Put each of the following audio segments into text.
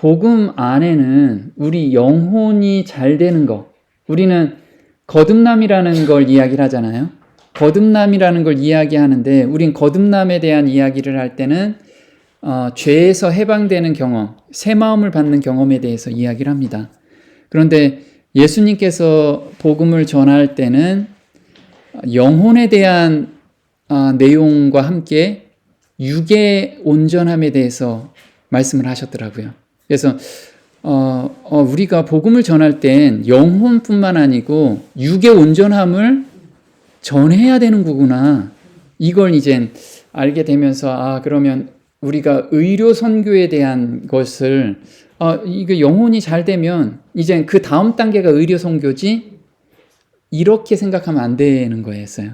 복음 안에는 우리 영혼이 잘 되는 거, 우리는 거듭남이라는 걸 이야기를 하잖아요. 거듭남이라는 걸 이야기하는데 우린 거듭남에 대한 이야기를 할 때는 죄에서 해방되는 경험, 새 마음을 받는 경험에 대해서 이야기를 합니다. 그런데 예수님께서 복음을 전할 때는 영혼에 대한 내용과 함께 육의 온전함에 대해서 말씀을 하셨더라고요. 그래서 우리가 복음을 전할 땐 영혼뿐만 아니고 육의 온전함을 전해야 되는 거구나. 이걸 이젠 알게 되면서 그러면 우리가 의료 선교에 대한 것을 이거 영혼이 잘 되면 이젠 그 다음 단계가 의료 선교지 이렇게 생각하면 안 되는 거였어요.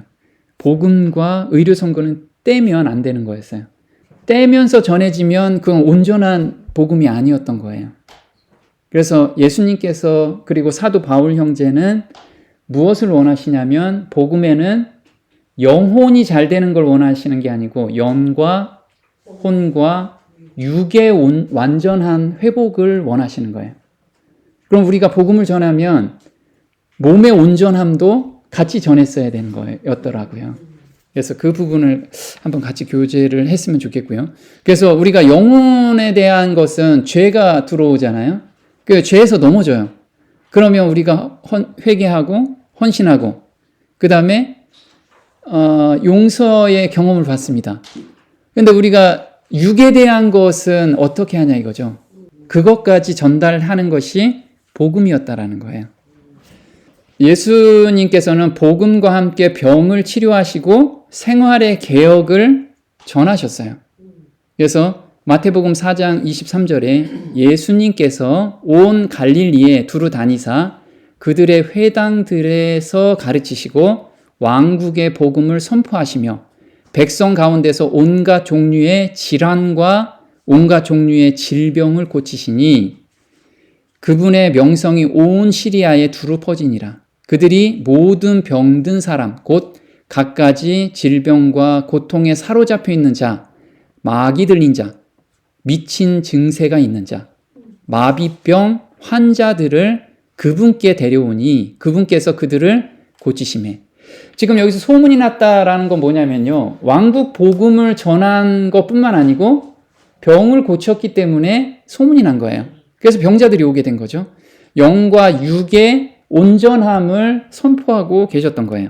복음과 의료 선교는 떼면 안 되는 거였어요. 떼면서 전해지면 그건 온전한 복음이 아니었던 거예요. 그래서 예수님께서 그리고 사도 바울 형제는 무엇을 원하시냐면 복음에는 영혼이 잘 되는 걸 원하시는 게 아니고 영과 혼과 육의 완전한 회복을 원하시는 거예요. 그럼 우리가 복음을 전하면 몸의 온전함도 같이 전했어야 되는 거였더라고요. 그래서 그 부분을 한번 같이 교제를 했으면 좋겠고요. 그래서 우리가 영혼에 대한 것은 죄가 들어오잖아요. 그 죄에서 넘어져요. 그러면 우리가 회개하고 헌신하고 그 다음에 용서의 경험을 받습니다. 그런데 우리가 육에 대한 것은 어떻게 하냐 이거죠. 그것까지 전달하는 것이 복음이었다라는 거예요. 예수님께서는 복음과 함께 병을 치료하시고 생활의 개혁을 전하셨어요. 그래서 마태복음 4장 23절에 예수님께서 온 갈릴리에 두루 다니사 그들의 회당들에서 가르치시고 왕국의 복음을 선포하시며 백성 가운데서 온갖 종류의 질환과 온갖 종류의 질병을 고치시니 그분의 명성이 온 시리아에 두루 퍼지니라. 그들이 모든 병든 사람 곧 갖가지 질병과 고통에 사로잡혀 있는 자, 마귀 들린 자, 미친 증세가 있는 자, 마비병 환자들을 그분께 데려오니 그분께서 그들을 고치시매. 지금 여기서 소문이 났다라는 건 뭐냐면요. 왕국 복음을 전한 것뿐만 아니고 병을 고쳤기 때문에 소문이 난 거예요. 그래서 병자들이 오게 된 거죠. 영과 육의 온전함을 선포하고 계셨던 거예요.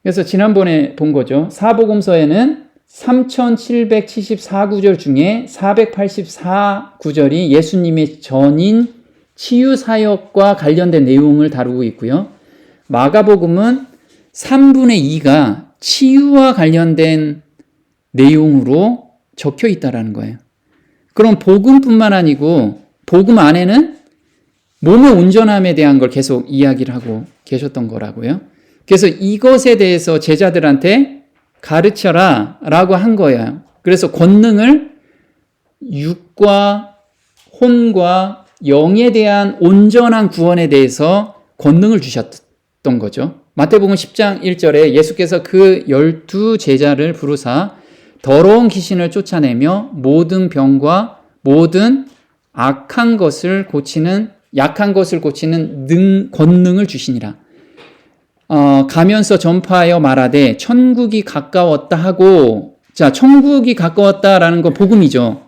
그래서 지난번에 본 거죠. 사복음서에는 3774구절 중에 484구절이 예수님의 전인 치유사역과 관련된 내용을 다루고 있고요. 마가복음은 3분의 2가 치유와 관련된 내용으로 적혀 있다는 거예요. 그럼 복음뿐만 아니고 복음 안에는 몸의 온전함에 대한 걸 계속 이야기를 하고 계셨던 거라고요. 그래서 이것에 대해서 제자들한테 가르쳐라 라고 한 거예요. 그래서 권능을 육과 혼과 영에 대한 온전한 구원에 대해서 권능을 주셨던 거죠. 마태복음 10장 1절에 예수께서 그 12 제자를 부르사 더러운 귀신을 쫓아내며 모든 병과 모든 약한 것을 고치는 권능을 주시니라. 가면서 전파하여 말하되 천국이 가까웠다 하고, 자, 천국이 가까웠다라는 건 복음이죠.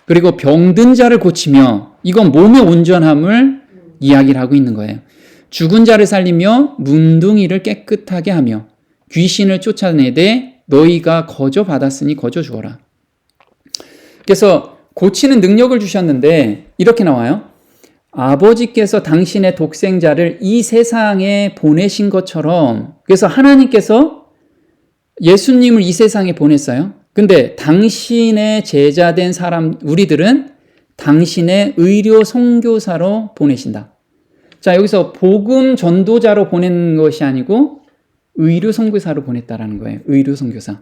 그리고 병든 자를 고치며, 이건 몸의 온전함을 이야기를 하고 있는 거예요. 죽은 자를 살리며 문둥이를 깨끗하게 하며 귀신을 쫓아내되 너희가 거저 받았으니 거저 주어라. 그래서 고치는 능력을 주셨는데 이렇게 나와요. 아버지께서 당신의 독생자를 이 세상에 보내신 것처럼, 그래서 하나님께서 예수님을 이 세상에 보냈어요. 근데 당신의 제자된 사람, 우리들은 당신의 의료 선교사로 보내신다. 자, 여기서 복음 전도자로 보낸 것이 아니고 의료 선교사로 보냈다라는 거예요. 의료 선교사.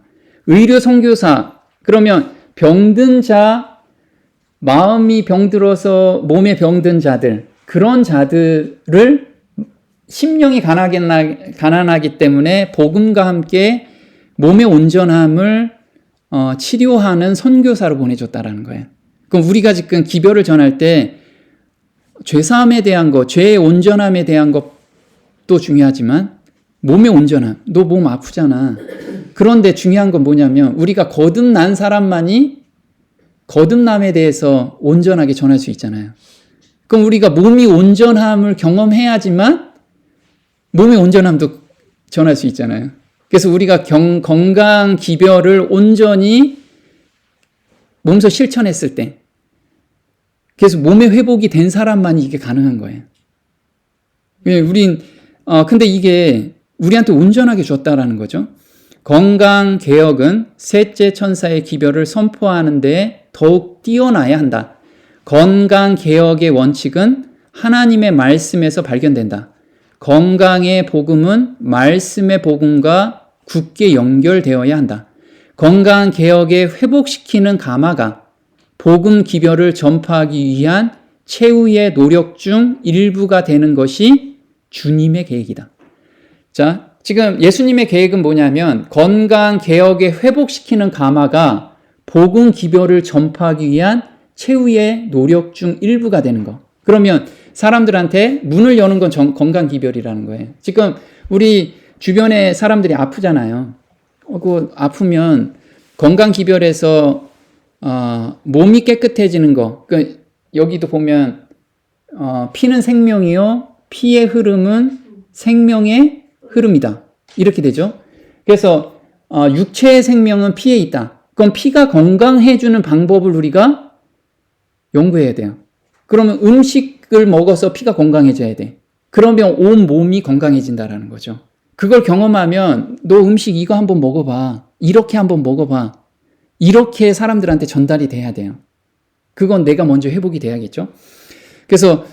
의료 선교사. 그러면 병든 자, 마음이 병들어서 몸에 병든 자들, 그런 자들을 심령이 가난하기 때문에 복음과 함께 몸의 온전함을 치료하는 선교사로 보내줬다라는 거예요. 그럼 우리가 지금 기별을 전할 때 죄사함에 대한 것, 죄의 온전함에 대한 것도 중요하지만 몸의 온전함, 너 몸 아프잖아. 그런데 중요한 건 뭐냐면 우리가 거듭난 사람만이 거듭남에 대해서 온전하게 전할 수 있잖아요. 그럼 우리가 몸이 온전함을 경험해야지만 몸의 온전함도 전할 수 있잖아요. 그래서 우리가 건강 기별을 온전히 몸소 실천했을 때, 그래서 몸의 회복이 된 사람만이 이게 가능한 거예요. 근데 이게 우리한테 온전하게 줬다라는 거죠. 건강 개혁은 셋째 천사의 기별을 선포하는 데 더욱 뛰어나야 한다. 건강 개혁의 원칙은 하나님의 말씀에서 발견된다. 건강의 복음은 말씀의 복음과 굳게 연결되어야 한다. 건강 개혁에 회복시키는 가마가 복음 기별을 전파하기 위한 최후의 노력 중 일부가 되는 것이 주님의 계획이다. 자, 지금 예수님의 계획은 뭐냐면 건강 개혁에 회복시키는 가마가 복음 기별을 전파하기 위한 최후의 노력 중 일부가 되는 거. 그러면 사람들한테 문을 여는 건 건강 기별이라는 거예요. 지금 우리 주변에 사람들이 아프잖아요. 그 아프면 건강 기별에서 몸이 깨끗해지는 거. 그 여기도 보면 피는 생명이요, 피의 흐름은 생명의 흐름이다. 이렇게 되죠. 그래서 육체의 생명은 피에 있다. 그럼 피가 건강해주는 방법을 우리가 연구해야 돼요. 그러면 음식을 먹어서 피가 건강해져야 돼. 그러면 온 몸이 건강해진다라는 거죠. 그걸 경험하면 너 음식 이거 한번 먹어봐. 이렇게 한번 먹어봐. 이렇게 사람들한테 전달이 돼야 돼요. 그건 내가 먼저 회복이 돼야겠죠. 그래서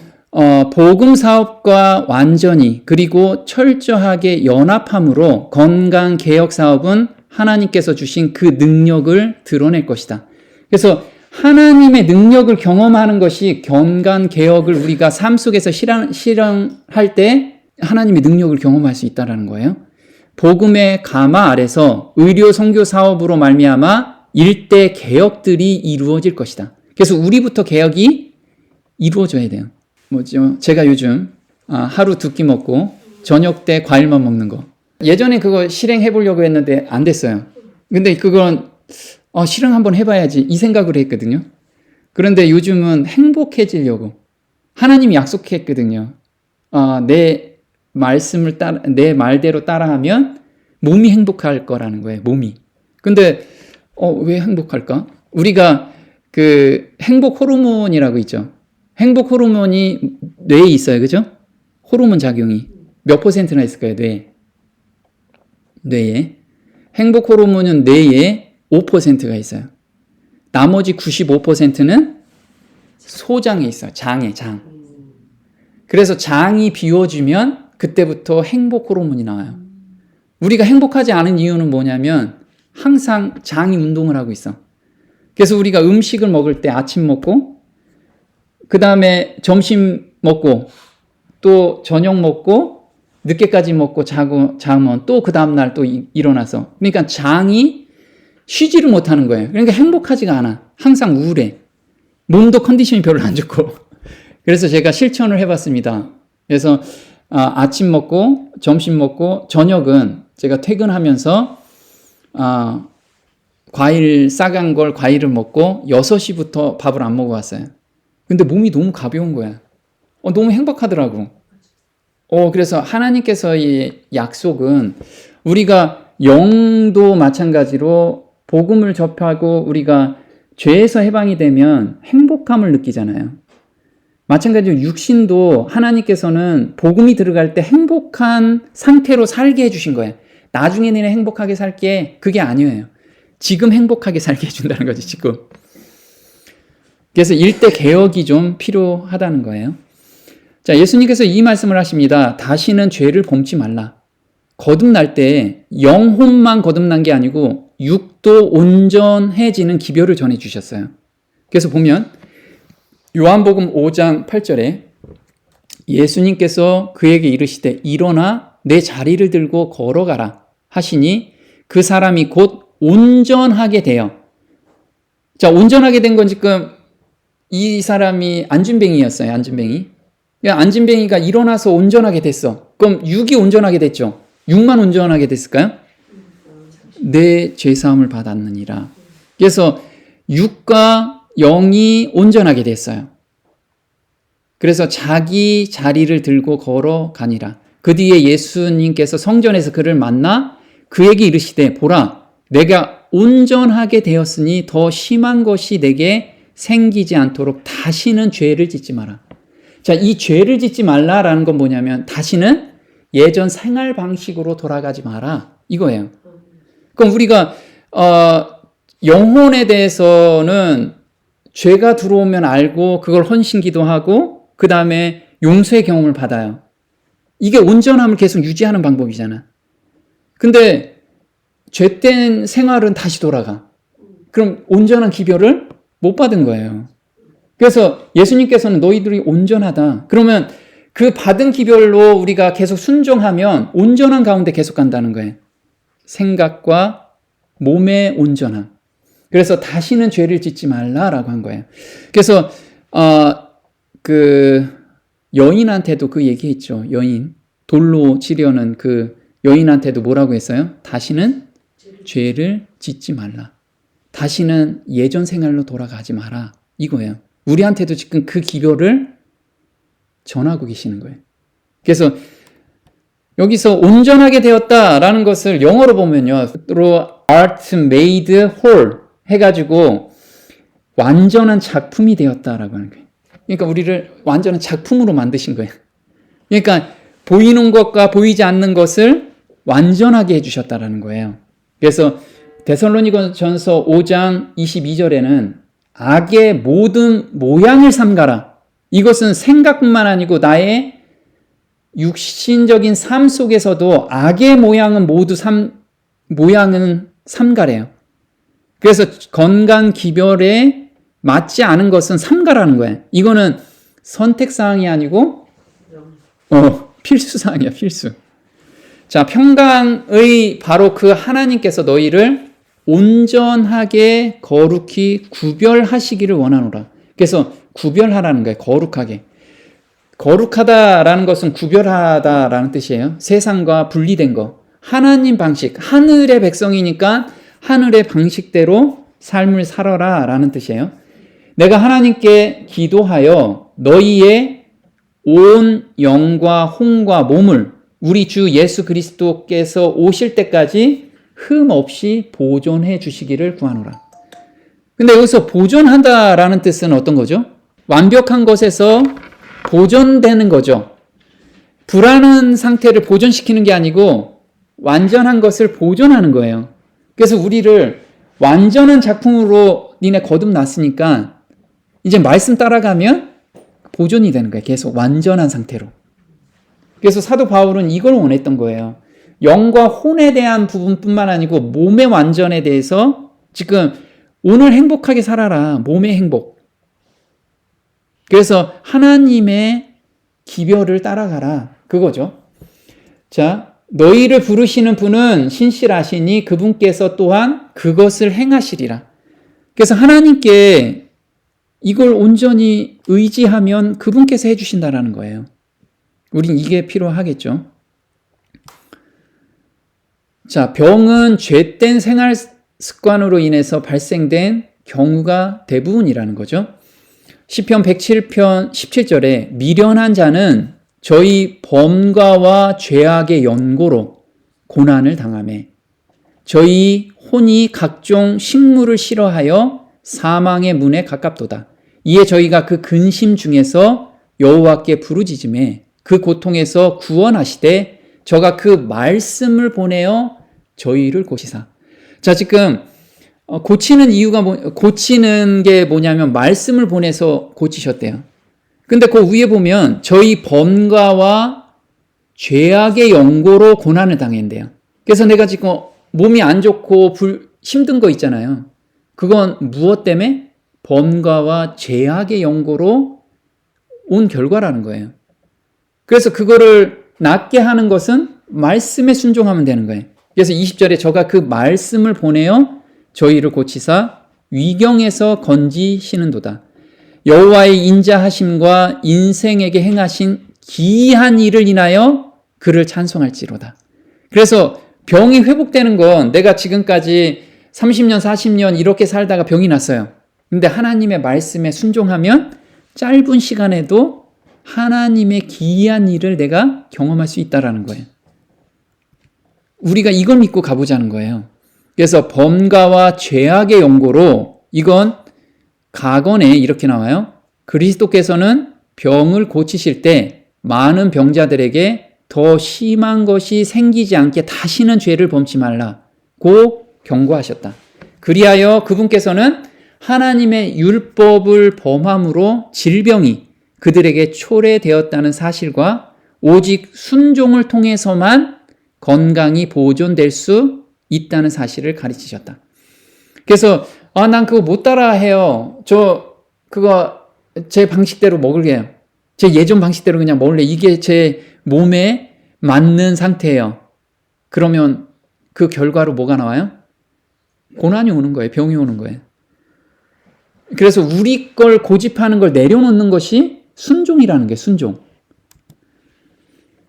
복음 사업과 완전히 그리고 철저하게 연합함으로 건강 개혁 사업은 하나님께서 주신 그 능력을 드러낼 것이다. 그래서 하나님의 능력을 경험하는 것이 건강 개혁을 우리가 삶 속에서 실현할 때 하나님의 능력을 경험할 수 있다는 거예요. 복음의 가마 아래서 의료 선교 사업으로 말미암아 일대 개혁들이 이루어질 것이다. 그래서 우리부터 개혁이 이루어져야 돼요. 뭐죠? 제가 요즘 하루 2끼 먹고 저녁 때 과일만 먹는 거. 예전에 그거 실행해 보려고 했는데 안 됐어요. 근데 그건 실행 한번 해봐야지 이 생각을 했거든요. 그런데 요즘은 행복해지려고 하나님이 약속했거든요. 내 말씀을 내 말대로 따라하면 몸이 행복할 거라는 거예요. 몸이. 근데 왜 행복할까? 우리가 그 행복 호르몬이라고 있죠. 행복 호르몬이 뇌에 있어요. 그죠? 호르몬 작용이 몇 %나 있을까요? 뇌에. 행복 호르몬은 뇌에 5%가 있어요. 나머지 95%는 소장에 있어요. 장. 그래서 장이 비워지면 그때부터 행복 호르몬이 나와요. 우리가 행복하지 않은 이유는 뭐냐면 항상 장이 운동을 하고 있어. 그래서 우리가 음식을 먹을 때 아침 먹고 그 다음에 점심 먹고 또 저녁 먹고 늦게까지 먹고 자면 또 그 다음날 또 일어나서 그러니까 장이 쉬지를 못하는 거예요. 그러니까 행복하지가 않아. 항상 우울해. 몸도 컨디션이 별로 안 좋고. 그래서 제가 실천을 해봤습니다. 그래서 아침 먹고 점심 먹고 저녁은 제가 퇴근하면서 과일 싸간 걸 과일을 먹고 6시부터 밥을 안 먹어왔어요. 근데 몸이 너무 가벼운 거야. 너무 행복하더라고. 그래서 하나님께서의 약속은 우리가 영도 마찬가지로 복음을 접하고 우리가 죄에서 해방이 되면 행복함을 느끼잖아요. 마찬가지로 육신도 하나님께서는 복음이 들어갈 때 행복한 상태로 살게 해주신 거예요. 나중에 너네 행복하게 살게 그게 아니에요. 지금 행복하게 살게 해준다는 거지 지금. 그래서 일대 개혁이 좀 필요하다는 거예요. 자, 예수님께서 이 말씀을 하십니다. 다시는 죄를 범치 말라. 거듭날 때 영혼만 거듭난 게 아니고 육도 온전해지는 기별을 전해주셨어요. 그래서 보면 요한복음 5장 8절에 예수님께서 그에게 이르시되 일어나 내 자리를 들고 걸어가라 하시니 그 사람이 곧 온전하게 되어. 자, 온전하게 된 건 지금 이 사람이 안진뱅이였어요. 안진뱅이. 그러니까 안진뱅이가 일어나서 온전하게 됐어. 그럼 육이 온전하게 됐죠. 육만 온전하게 됐을까요? 내 죄사함을 받았느니라. 그래서 육과 영이 온전하게 됐어요. 그래서 자기 자리를 들고 걸어가니라. 그 뒤에 예수님께서 성전에서 그를 만나 그에게 이르시되 보라 내가 온전하게 되었으니 더 심한 것이 내게 생기지 않도록 다시는 죄를 짓지 마라. 자, 이 죄를 짓지 말라라는 건 뭐냐면 다시는 예전 생활 방식으로 돌아가지 마라 이거예요. 그럼 우리가 영혼에 대해서는 죄가 들어오면 알고 그걸 헌신기도 하고 그 다음에 용서의 경험을 받아요. 이게 온전함을 계속 유지하는 방법이잖아. 근데 죄된 생활은 다시 돌아가. 그럼 온전한 기별을 못 받은 거예요. 그래서 예수님께서는 너희들이 온전하다. 그러면 그 받은 기별로 우리가 계속 순종하면 온전한 가운데 계속 간다는 거예요. 생각과 몸의 온전함. 그래서 다시는 죄를 짓지 말라라고 한 거예요. 그래서 그 여인한테도 그 얘기했죠. 여인 돌로 치려는 그 여인한테도 뭐라고 했어요? 다시는 죄를 짓지 말라. 다시는 예전 생활로 돌아가지 마라. 이거예요. 우리한테도 지금 그 기별을 전하고 계시는 거예요. 그래서 여기서 온전하게 되었다라는 것을 영어로 보면요. art made whole 해가지고 완전한 작품이 되었다라고 하는 거예요. 그러니까 우리를 완전한 작품으로 만드신 거예요. 그러니까 보이는 것과 보이지 않는 것을 완전하게 해주셨다라는 거예요. 그래서 데살로니가전서 5장 22절에는 악의 모든 모양을 삼가라. 이것은 생각뿐만 아니고 나의 육신적인 삶 속에서도 악의 모양은 모두 모양은 삼가래요. 그래서 건강 기별에 맞지 않은 것은 삼가라는 거예요. 이거는 선택사항이 아니고 필수사항이야, 필수. 자, 평강의 바로 그 하나님께서 너희를 온전하게 거룩히 구별하시기를 원하노라. 그래서 구별하라는 거예요. 거룩하게. 거룩하다라는 것은 구별하다라는 뜻이에요. 세상과 분리된 거. 하나님 방식, 하늘의 백성이니까 하늘의 방식대로 삶을 살아라 라는 뜻이에요. 내가 하나님께 기도하여 너희의 온 영과 혼과 몸을 우리 주 예수 그리스도께서 오실 때까지 흠 없이 보존해 주시기를 구하노라. 근데 여기서 보존한다라는 뜻은 어떤 거죠? 완벽한 것에서 보존되는 거죠. 불안한 상태를 보존시키는 게 아니고 완전한 것을 보존하는 거예요. 그래서 우리를 완전한 작품으로 니네 거듭났으니까 이제 말씀 따라가면 보존이 되는 거예요. 계속 완전한 상태로. 그래서 사도 바울은 이걸 원했던 거예요. 영과 혼에 대한 부분뿐만 아니고 몸의 완전에 대해서 지금 오늘 행복하게 살아라. 몸의 행복. 그래서 하나님의 기별을 따라가라. 그거죠. 자, 너희를 부르시는 분은 신실하시니 그분께서 또한 그것을 행하시리라. 그래서 하나님께 이걸 온전히 의지하면 그분께서 해주신다라는 거예요. 우린 이게 필요하겠죠. 자, 병은 죄된 생활 습관으로 인해서 발생된 경우가 대부분이라는 거죠. 시편 107편 17절에 미련한 자는 저희 범과와 죄악의 연고로 고난을 당하매 저희 혼이 각종 식물을 싫어하여 사망의 문에 가깝도다. 이에 저희가 그 근심 중에서 여호와께 부르짖음에 그 고통에서 구원하시되 저가 그 말씀을 보내어 저희를 고치사. 자, 지금 고치는 이유가 고치는 게 뭐냐면 말씀을 보내서 고치셨대요. 근데 그 위에 보면 저희 범과와 죄악의 연고로 고난을 당한대요. 그래서 내가 지금 몸이 안 좋고 힘든 거 있잖아요. 그건 무엇 때문에? 범과와 죄악의 연고로 온 결과라는 거예요. 그래서 그거를 낫게 하는 것은 말씀에 순종하면 되는 거예요. 그래서 20절에 저가 그 말씀을 보내어 저희를 고치사 위경에서 건지시는도다. 여호와의 인자하심과 인생에게 행하신 기이한 일을 인하여 그를 찬송할지로다. 그래서 병이 회복되는 건 내가 지금까지 30년, 40년 이렇게 살다가 병이 났어요. 근데 하나님의 말씀에 순종하면 짧은 시간에도 하나님의 기이한 일을 내가 경험할 수 있다라는 거예요. 우리가 이걸 믿고 가보자는 거예요. 그래서 범가와 죄악의 연고로 이건 가건에 이렇게 나와요. 그리스도께서는 병을 고치실 때 많은 병자들에게 더 심한 것이 생기지 않게 다시는 죄를 범치 말라고 경고하셨다. 그리하여 그분께서는 하나님의 율법을 범함으로 질병이 그들에게 초래되었다는 사실과 오직 순종을 통해서만 건강이 보존될 수 있다는 사실을 가르치셨다. 그래서 난 그거 못 따라해요. 그거 제 방식대로 먹을게요. 제 예전 방식대로 그냥 먹을래. 이게 제 몸에 맞는 상태예요. 그러면 그 결과로 뭐가 나와요? 고난이 오는 거예요. 병이 오는 거예요. 그래서 우리 걸 고집하는 걸 내려놓는 것이 순종이라는 게 순종.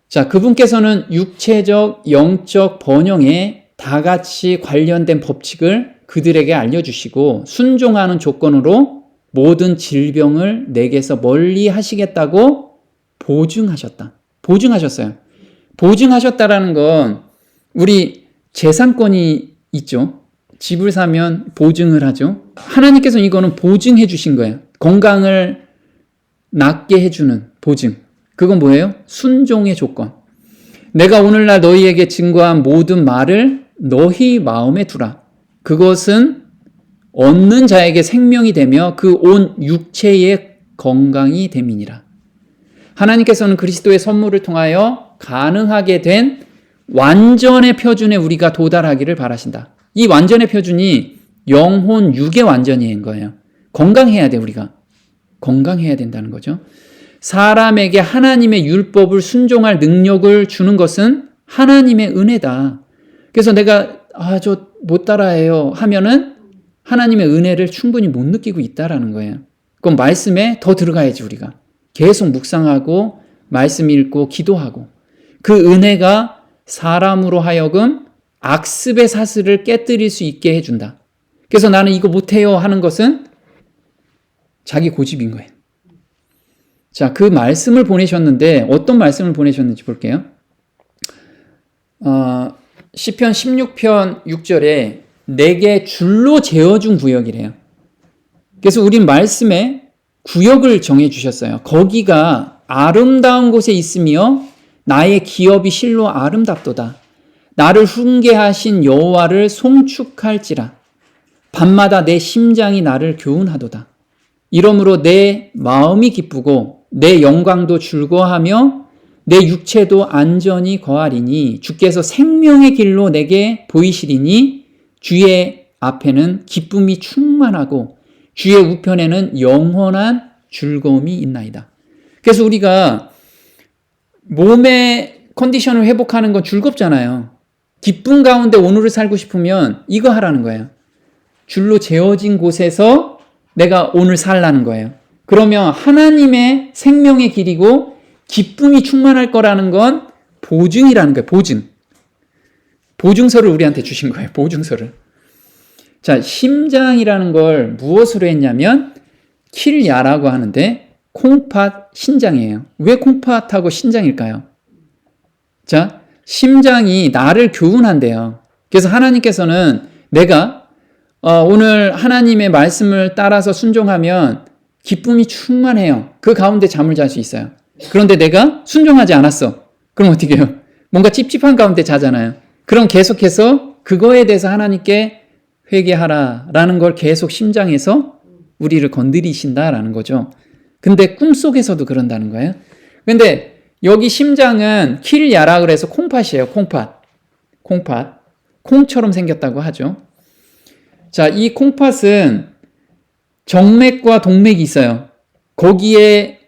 자, 그분께서는 육체적, 영적 번영에 다 같이 관련된 법칙을 그들에게 알려주시고 순종하는 조건으로 모든 질병을 내게서 멀리 하시겠다고 보증하셨어요. 보증하셨다라는 건 우리 재산권이 있죠. 집을 사면 보증을 하죠. 하나님께서는 이거는 보증해 주신 거예요. 건강을 낫게 해주는 보증. 그건 뭐예요? 순종의 조건. 내가 오늘날 너희에게 증거한 모든 말을 너희 마음에 두라. 그것은 얻는 자에게 생명이 되며 그 온 육체의 건강이 됨이니라. 하나님께서는 그리스도의 선물을 통하여 가능하게 된 완전의 표준에 우리가 도달하기를 바라신다. 이 완전의 표준이 영혼, 육의 완전인 거예요. 건강해야 돼, 우리가. 건강해야 된다는 거죠. 사람에게 하나님의 율법을 순종할 능력을 주는 것은 하나님의 은혜다. 그래서 내가 저 못 따라해요 하면은 하나님의 은혜를 충분히 못 느끼고 있다라는 거예요. 그럼 말씀에 더 들어가야지 우리가. 계속 묵상하고 말씀 읽고 기도하고 그 은혜가 사람으로 하여금 악습의 사슬을 깨뜨릴 수 있게 해준다. 그래서 나는 이거 못해요 하는 것은 자기 고집인 거예요. 자, 그 말씀을 보내셨는데 어떤 말씀을 보내셨는지 볼게요. 시편 16편 6절에 내게 줄로 재어준 구역이래요. 그래서 우린 말씀에 구역을 정해주셨어요. 거기가 아름다운 곳에 있으며 나의 기업이 실로 아름답도다. 나를 훈계하신 여호와를 송축할지라. 밤마다 내 심장이 나를 교훈하도다. 이러므로 내 마음이 기쁘고 내 영광도 즐거워하며 내 육체도 안전히 거하리니 주께서 생명의 길로 내게 보이시리니 주의 앞에는 기쁨이 충만하고 주의 우편에는 영원한 즐거움이 있나이다. 그래서 우리가 몸의 컨디션을 회복하는 건 즐겁잖아요. 기쁨 가운데 오늘을 살고 싶으면 이거 하라는 거예요. 줄로 재어진 곳에서 내가 오늘 살라는 거예요. 그러면 하나님의 생명의 길이고 기쁨이 충만할 거라는 건 보증이라는 거예요. 보증서를 우리한테 주신 거예요. 보증서를. 자, 심장이라는 걸 무엇으로 했냐면 킬야라고 하는데 콩팥 신장이에요. 왜 콩팥하고 신장일까요? 자, 심장이 나를 교훈한대요. 그래서 하나님께서는 내가 오늘 하나님의 말씀을 따라서 순종하면 기쁨이 충만해요. 그 가운데 잠을 잘 수 있어요. 그런데 내가 순종하지 않았어. 그럼 어떻게 해요? 뭔가 찝찝한 가운데 자잖아요. 그럼 계속해서 그거에 대해서 하나님께 회개하라라는 걸 계속 심장에서 우리를 건드리신다라는 거죠. 근데 꿈속에서도 그런다는 거예요. 근데 여기 심장은 킬야라 그래서 콩팥이에요. 콩팥. 콩처럼 생겼다고 하죠. 자, 이 콩팥은 정맥과 동맥이 있어요. 거기에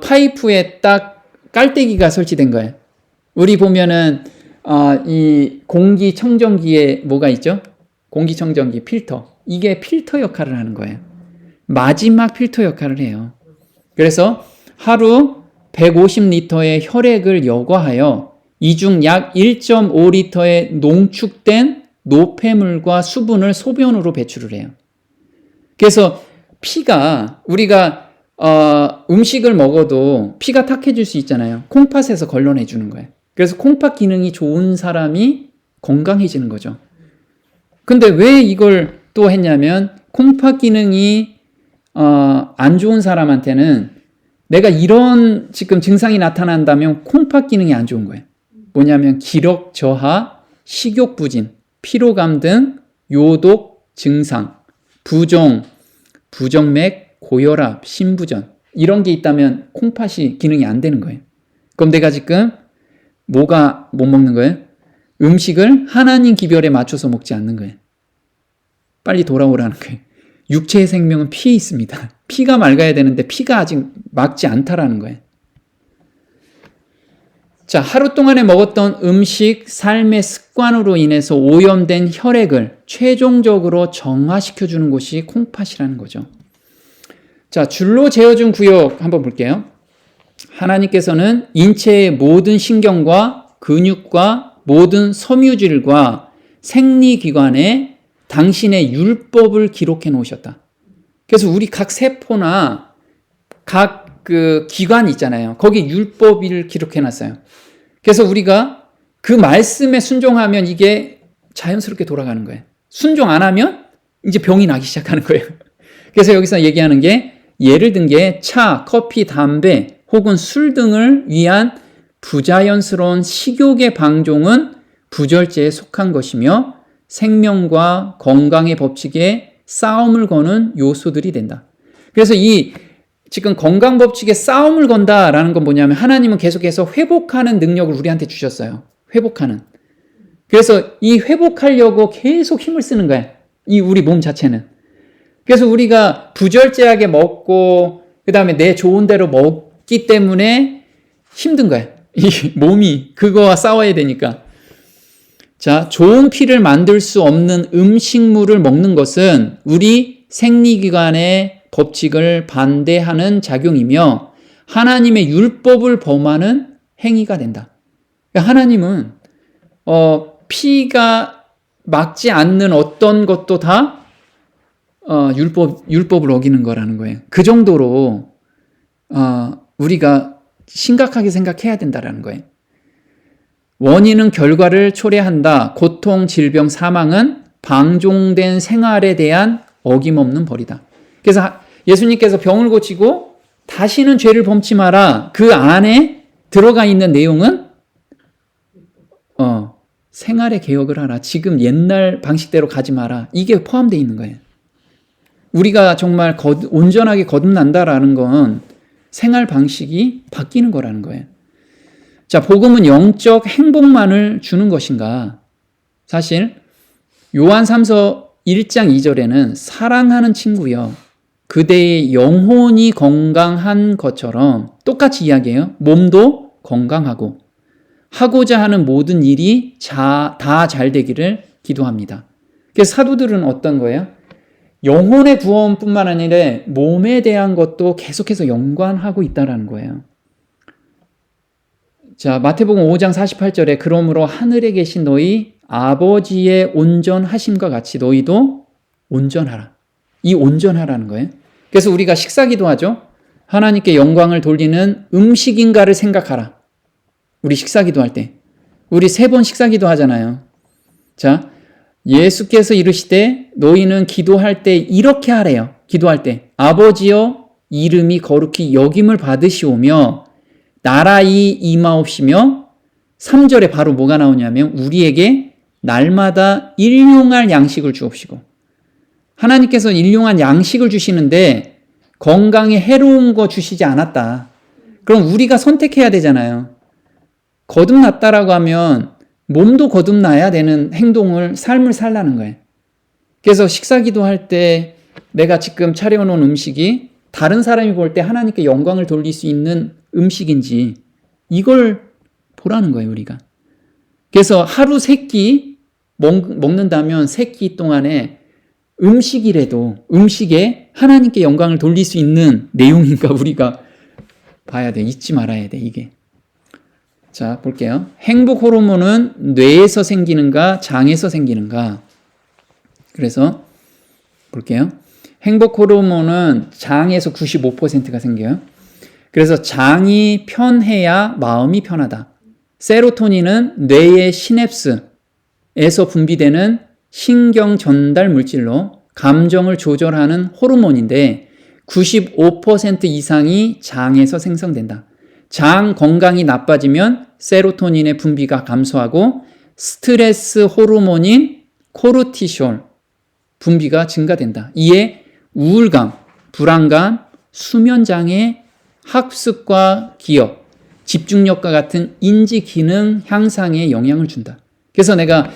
파이프에 딱 깔때기가 설치된 거예요. 우리 보면은 이 공기청정기에 뭐가 있죠? 공기청정기 필터. 이게 필터 역할을 하는 거예요. 마지막 필터 역할을 해요. 그래서 하루 150리터의 혈액을 여과하여 이 중 약 1.5리터의 농축된 노폐물과 수분을 소변으로 배출을 해요. 그래서 피가 우리가 음식을 먹어도 피가 탁해질 수 있잖아요. 콩팥에서 걸러내 주는 거예요. 그래서 콩팥 기능이 좋은 사람이 건강해지는 거죠. 근데 왜 이걸 또 했냐면 콩팥 기능이 안 좋은 사람한테는 내가 이런 지금 증상이 나타난다면 콩팥 기능이 안 좋은 거예요. 뭐냐면 기력 저하, 식욕 부진, 피로감 등 요독 증상, 부정맥, 고혈압, 심부전 이런 게 있다면 콩팥이 기능이 안 되는 거예요. 그럼 내가 지금 뭐가 못 먹는 거예요? 음식을 하나님 기별에 맞춰서 먹지 않는 거예요. 빨리 돌아오라는 거예요. 육체의 생명은 피에 있습니다. 피가 맑아야 되는데 피가 아직 맑지 않다라는 거예요. 자, 하루 동안에 먹었던 음식, 삶의 습관으로 인해서 오염된 혈액을 최종적으로 정화시켜주는 곳이 콩팥이라는 거죠. 자, 줄로 재어준 구역 한번 볼게요. 하나님께서는 인체의 모든 신경과 근육과 모든 섬유질과 생리기관에 당신의 율법을 기록해 놓으셨다. 그래서 우리 각 세포나 각 그 기관 있잖아요. 거기 율법을 기록해 놨어요. 그래서 우리가 그 말씀에 순종하면 이게 자연스럽게 돌아가는 거예요. 순종 안 하면 이제 병이 나기 시작하는 거예요. 그래서 여기서 얘기하는 게 예를 든 게 차, 커피, 담배 혹은 술 등을 위한 부자연스러운 식욕의 방종은 부절제에 속한 것이며 생명과 건강의 법칙에 싸움을 거는 요소들이 된다. 그래서 이 지금 건강 법칙에 싸움을 건다라는 건 뭐냐면 하나님은 계속해서 회복하는 능력을 우리한테 주셨어요. 회복하는. 그래서 이 회복하려고 계속 힘을 쓰는 거야. 이 우리 몸 자체는. 그래서 우리가 부절제하게 먹고 그다음에 내 좋은 대로 먹기 때문에 힘든 거야. 이 몸이 그거와 싸워야 되니까. 자, 좋은 피를 만들 수 없는 음식물을 먹는 것은 우리 생리기관의 법칙을 반대하는 작용이며 하나님의 율법을 범하는 행위가 된다. 그러니까 하나님은 피가 막지 않는 어떤 것도 다 율법을 어기는 거라는 거예요. 그 정도로 우리가 심각하게 생각해야 된다라는 거예요. 원인은 결과를 초래한다. 고통, 질병, 사망은 방종된 생활에 대한 어김없는 벌이다. 그래서 예수님께서 병을 고치고 다시는 죄를 범치 마라. 그 안에 들어가 있는 내용은 생활의 개혁을 하라. 지금 옛날 방식대로 가지 마라. 이게 포함되어 있는 거예요. 우리가 정말 온전하게 거듭난다라는 건 생활 방식이 바뀌는 거라는 거예요. 자, 복음은 영적 행복만을 주는 것인가? 사실 요한 3서 1장 2절에는 사랑하는 친구여 그대의 영혼이 건강한 것처럼 똑같이 이야기해요. 몸도 건강하고 하고자 하는 모든 일이 다 잘 되기를 기도합니다. 그래서 사도들은 어떤 거예요? 영혼의 구원뿐만 아니라 몸에 대한 것도 계속해서 연관하고 있다는 거예요. 자, 마태복음 5장 48절에 그러므로 하늘에 계신 너희 아버지의 온전하심과 같이 너희도 온전하라. 이 온전하라는 거예요. 그래서 우리가 식사기도 하죠. 하나님께 영광을 돌리는 음식인가를 생각하라. 우리 식사기도 할 때. 우리 3번 식사기도 하잖아요. 자, 예수께서 이르시되 너희는 기도할 때 이렇게 하래요. 기도할 때 아버지여 이름이 거룩히 여김을 받으시오며 나라이 임하옵시며 3절에 바로 뭐가 나오냐면 우리에게 날마다 일용할 양식을 주옵시고 하나님께서 일용할 양식을 주시는데 건강에 해로운 거 주시지 않았다. 그럼 우리가 선택해야 되잖아요. 거듭났다라고 하면 몸도 거듭나야 되는 삶을 살라는 거예요. 그래서 식사기도 할 때 내가 지금 차려놓은 음식이 다른 사람이 볼 때 하나님께 영광을 돌릴 수 있는 음식인지 이걸 보라는 거예요, 우리가. 그래서 하루 3끼 먹는다면 3끼 동안에 음식에 하나님께 영광을 돌릴 수 있는 내용인가 우리가 봐야 돼. 잊지 말아야 돼, 이게. 자, 볼게요. 행복 호르몬은 뇌에서 생기는가, 장에서 생기는가? 그래서 볼게요. 행복 호르몬은 장에서 95%가 생겨요. 그래서 장이 편해야 마음이 편하다. 세로토닌은 뇌의 시냅스에서 분비되는 신경 전달 물질로 감정을 조절하는 호르몬인데 95% 이상이 장에서 생성된다. 장 건강이 나빠지면 세로토닌의 분비가 감소하고 스트레스 호르몬인 코르티솔 분비가 증가된다. 이에 우울감, 불안감, 수면장애, 학습과 기억, 집중력과 같은 인지 기능 향상에 영향을 준다. 그래서 내가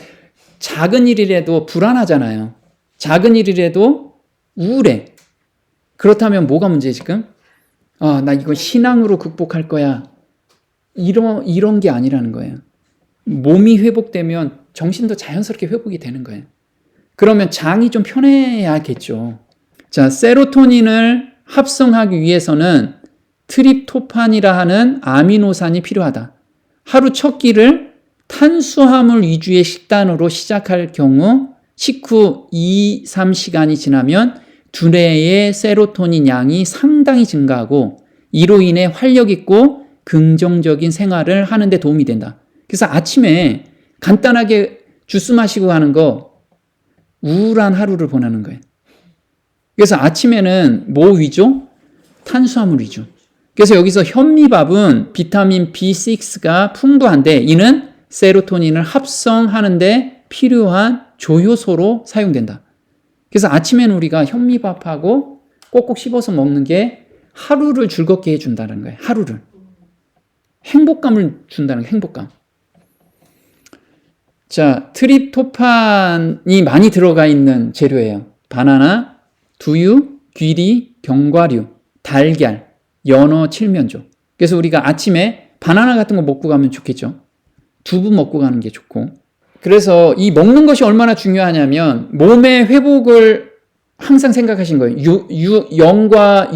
작은 일이라도 불안하잖아요. 작은 일이라도 우울해. 그렇다면 뭐가 문제지 지금? 나 이거 신앙으로 극복할 거야. 이런 게 아니라는 거예요. 몸이 회복되면 정신도 자연스럽게 회복이 되는 거예요. 그러면 장이 좀 편해야겠죠. 자, 세로토닌을 합성하기 위해서는 트립토판이라 하는 아미노산이 필요하다. 하루 첫 끼를 탄수화물 위주의 식단으로 시작할 경우 식후 2-3시간이 지나면 두뇌의 세로토닌 양이 상당히 증가하고 이로 인해 활력 있고 긍정적인 생활을 하는 데 도움이 된다. 그래서 아침에 간단하게 주스 마시고 가는 거 우울한 하루를 보내는 거예요. 그래서 아침에는 뭐 위주? 탄수화물 위주. 그래서 여기서 현미밥은 비타민 B6가 풍부한데 이는 세로토닌을 합성하는 데 필요한 조효소로 사용된다. 그래서 아침에는 우리가 현미밥하고 꼭꼭 씹어서 먹는 게 하루를 즐겁게 해준다는 거예요. 하루를. 행복감을 준다는 거예요. 행복감. 자, 트립토판이 많이 들어가 있는 재료예요. 바나나, 두유, 귀리, 견과류, 달걀, 연어, 칠면조. 그래서 우리가 아침에 바나나 같은 거 먹고 가면 좋겠죠. 두부 먹고 가는 게 좋고. 그래서 이 먹는 것이 얼마나 중요하냐면 몸의 회복을 항상 생각하신 거예요. 영과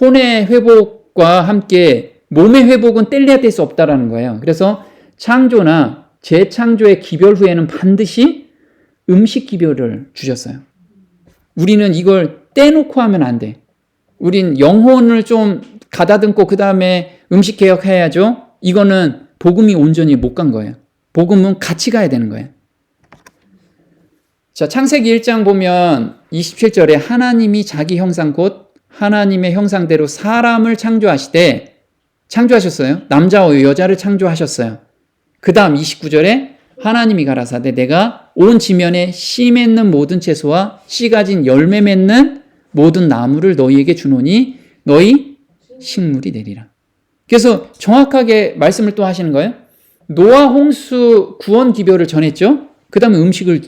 혼의 회복과 함께 몸의 회복은 뗄래야 뗄 수 없다라는 거예요. 그래서 창조나 재창조의 기별 후에는 반드시 음식 기별을 주셨어요. 우리는 이걸 떼놓고 하면 안 돼. 우린 영혼을 좀 가다듬고 그 다음에 음식 개혁해야죠. 이거는 복음이 온전히 못 간 거예요. 복음은 같이 가야 되는 거예요. 자, 창세기 1장 보면 27절에 하나님이 자기 형상 곧 하나님의 형상대로 사람을 창조하셨어요. 남자와 여자를 창조하셨어요. 그 다음 29절에 하나님이 가라사대 내가 온 지면에 씨 맺는 모든 채소와 씨 가진 열매 맺는 모든 나무를 너희에게 주노니 너희 식물이 되리라. 그래서 정확하게 말씀을 또 하시는 거예요. 노아 홍수 구원 기별을 전했죠. 그 다음에 음식을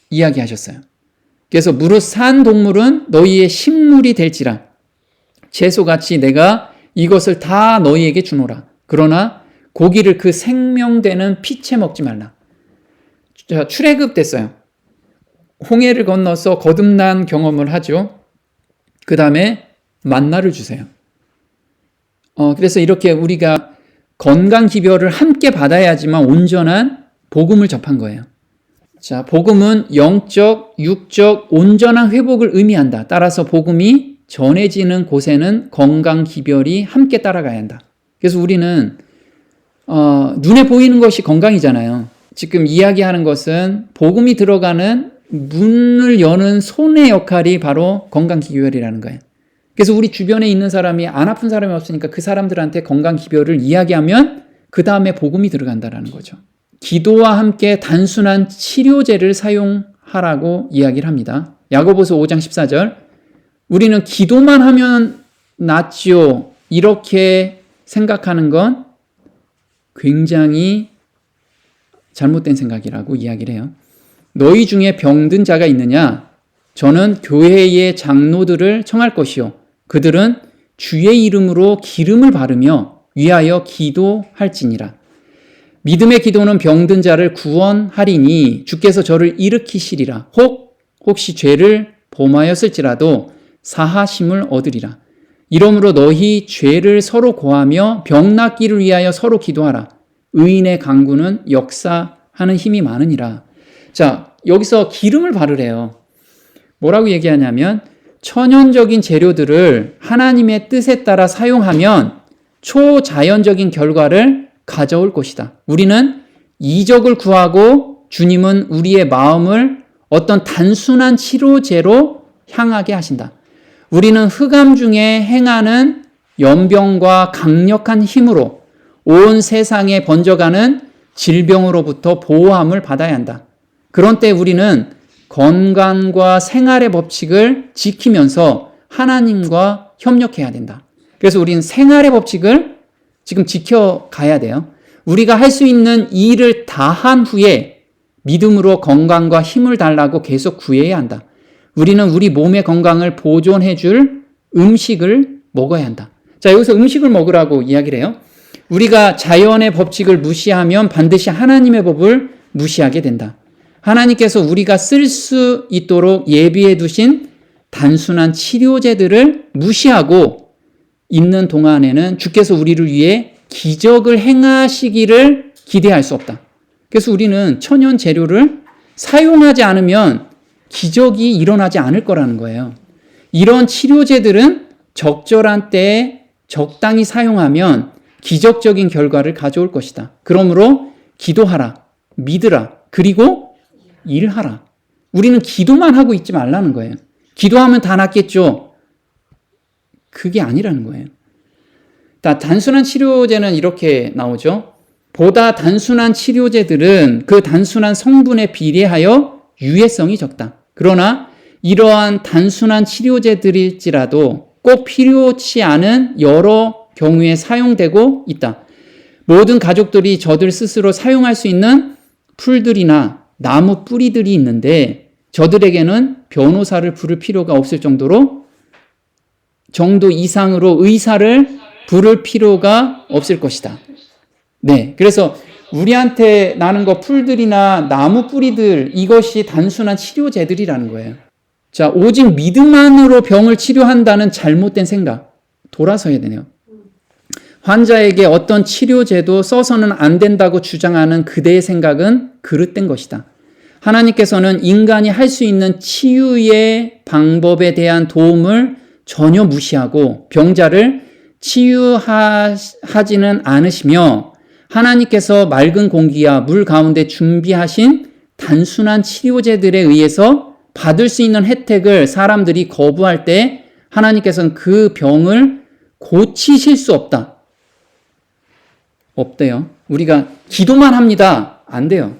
이야기하셨어요. 그래서 무릇 산 동물은 너희의 식물이 될지라 채소같이 내가 이것을 다 너희에게 주노라. 그러나 고기를 그 생명되는 피채 먹지 말라. 자, 출애굽 됐어요. 홍해를 건너서 거듭난 경험을 하죠. 그 다음에 만나를 주세요. 그래서 이렇게 우리가 건강 기별을 함께 받아야지만 온전한 복음을 접한 거예요. 자, 복음은 영적, 육적, 온전한 회복을 의미한다. 따라서 복음이 전해지는 곳에는 건강 기별이 함께 따라가야 한다. 그래서 우리는 눈에 보이는 것이 건강이잖아요. 지금 이야기하는 것은 복음이 들어가는 문을 여는 손의 역할이 바로 건강 기별이라는 거예요. 그래서 우리 주변에 있는 사람이 안 아픈 사람이 없으니까 그 사람들한테 건강 기별을 이야기하면 그 다음에 복음이 들어간다는 거죠. 기도와 함께 단순한 치료제를 사용하라고 이야기를 합니다. 야고보서 5장 14절 우리는 기도만 하면 낫지요. 이렇게 생각하는 건 굉장히 잘못된 생각이라고 이야기를 해요. 너희 중에 병든 자가 있느냐? 저는 교회의 장로들을 청할 것이요. 그들은 주의 이름으로 기름을 바르며 위하여 기도할지니라. 믿음의 기도는 병든 자를 구원하리니 주께서 저를 일으키시리라. 혹시 죄를 범하였을지라도 사하심을 얻으리라. 이러므로 너희 죄를 서로 고하며 병 낫기를 위하여 서로 기도하라. 의인의 간구는 역사하는 힘이 많으니라. 자, 여기서 기름을 바르래요. 뭐라고 얘기하냐면 천연적인 재료들을 하나님의 뜻에 따라 사용하면 초자연적인 결과를 가져올 것이다. 우리는 이적을 구하고 주님은 우리의 마음을 어떤 단순한 치료제로 향하게 하신다. 우리는 흑암 중에 행하는 연병과 강력한 힘으로 온 세상에 번져가는 질병으로부터 보호함을 받아야 한다. 그런 때 우리는 건강과 생활의 법칙을 지키면서 하나님과 협력해야 된다. 그래서 우리는 생활의 법칙을 지금 지켜가야 돼요. 우리가 할 수 있는 일을 다 한 후에 믿음으로 건강과 힘을 달라고 계속 구해야 한다. 우리는 우리 몸의 건강을 보존해 줄 음식을 먹어야 한다. 자, 여기서 음식을 먹으라고 이야기를 해요. 우리가 자연의 법칙을 무시하면 반드시 하나님의 법을 무시하게 된다. 하나님께서 우리가 쓸 수 있도록 예비해 두신 단순한 치료제들을 무시하고 있는 동안에는 주께서 우리를 위해 기적을 행하시기를 기대할 수 없다. 그래서 우리는 천연 재료를 사용하지 않으면 기적이 일어나지 않을 거라는 거예요. 이런 치료제들은 적절한 때에 적당히 사용하면 기적적인 결과를 가져올 것이다. 그러므로 기도하라, 믿으라, 그리고 일하라. 우리는 기도만 하고 있지 말라는 거예요. 기도하면 다 낫겠죠? 그게 아니라는 거예요. 단순한 치료제는 이렇게 나오죠. 보다 단순한 치료제들은 그 단순한 성분에 비례하여 유해성이 적다. 그러나 이러한 단순한 치료제들일지라도 꼭 필요치 않은 여러 경우에 사용되고 있다. 모든 가족들이 저들 스스로 사용할 수 있는 풀들이나 나무 뿌리들이 있는데 저들에게는 변호사를 부를 필요가 없을 정도 이상으로 의사를 부를 필요가 없을 것이다. 네, 그래서 우리한테 나는 거 풀들이나 나무 뿌리들, 이것이 단순한 치료제들이라는 거예요. 자, 오직 믿음만으로 병을 치료한다는 잘못된 생각, 돌아서야 되네요. 환자에게 어떤 치료제도 써서는 안 된다고 주장하는 그대의 생각은 그릇된 것이다. 하나님께서는 인간이 할 수 있는 치유의 방법에 대한 도움을 전혀 무시하고 병자를 치유하지는 않으시며 하나님께서 맑은 공기와 물 가운데 준비하신 단순한 치료제들에 의해서 받을 수 있는 혜택을 사람들이 거부할 때 하나님께서는 그 병을 고치실 수 없대요. 우리가 기도만 합니다. 안 돼요.